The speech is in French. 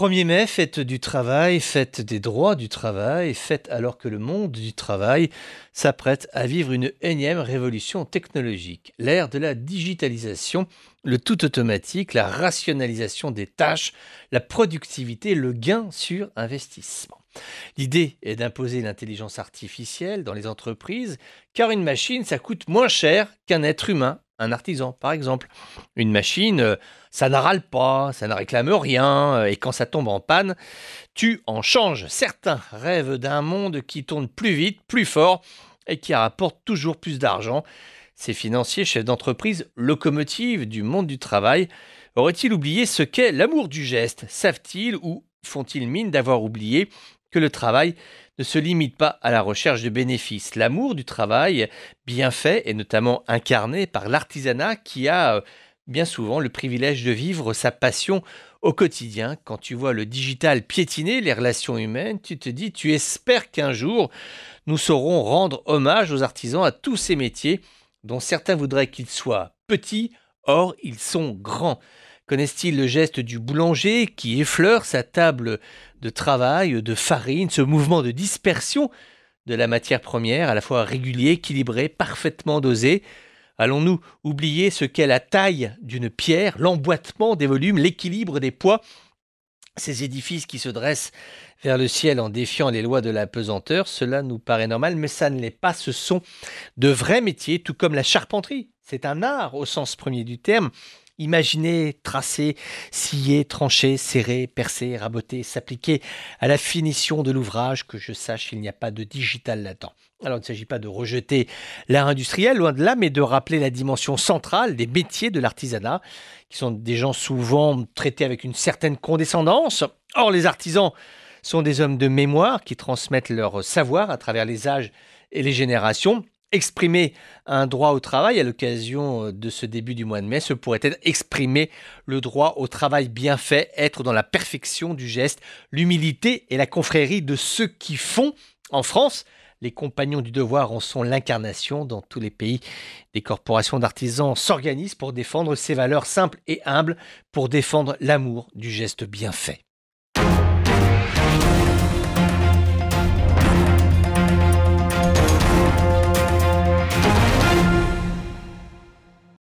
1er mai, fête du travail, fête des droits du travail, fête alors que le monde du travail s'apprête à vivre une énième révolution technologique. L'ère de la digitalisation, le tout automatique, la rationalisation des tâches, la productivité, le gain sur investissement. L'idée est d'imposer l'intelligence artificielle dans les entreprises, car une machine, ça coûte moins cher qu'un être humain, un artisan par exemple. Une machine, ça ne râle pas, ça ne réclame rien, et quand ça tombe en panne, tu en changes. Certains rêvent d'un monde qui tourne plus vite, plus fort, et qui rapporte toujours plus d'argent. Ces financiers, chefs d'entreprise, locomotives du monde du travail, auraient-ils oublié ce qu'est l'amour du geste? Savent-ils ou font-ils mine d'avoir oublié que le travail ne se limite pas à la recherche de bénéfices? L'amour du travail bien fait est notamment incarné par l'artisanat qui a bien souvent le privilège de vivre sa passion au quotidien. Quand tu vois le digital piétiner les relations humaines, tu te dis, tu espères qu'un jour, nous saurons rendre hommage aux artisans, à tous ces métiers dont certains voudraient qu'ils soient petits, or ils sont grands. Connaissent-ils le geste du boulanger qui effleure sa table de travail, de farine, ce mouvement de dispersion de la matière première, à la fois régulier, équilibré, parfaitement dosé? Allons-nous oublier ce qu'est la taille d'une pierre, l'emboîtement des volumes, l'équilibre des poids? Ces édifices qui se dressent vers le ciel en défiant les lois de la pesanteur, cela nous paraît normal, mais ça ne l'est pas. Ce sont de vrais métiers, tout comme la charpenterie. C'est un art au sens premier du terme. Imaginer, tracer, scier, trancher, serrer, percer, raboter, s'appliquer à la finition de l'ouvrage, que je sache, il n'y a pas de digital là-dedans. Alors, il ne s'agit pas de rejeter l'art industriel, loin de là, mais de rappeler la dimension centrale des métiers de l'artisanat, qui sont des gens souvent traités avec une certaine condescendance. Or, les artisans sont des hommes de mémoire qui transmettent leur savoir à travers les âges et les générations. Exprimer un droit au travail à l'occasion de ce début du mois de mai, ce pourrait être exprimer le droit au travail bien fait, être dans la perfection du geste, l'humilité et la confrérie de ceux qui font. En France, les compagnons du devoir en sont l'incarnation. Dans tous les pays, des corporations d'artisans s'organisent pour défendre ces valeurs simples et humbles, pour défendre l'amour du geste bien fait.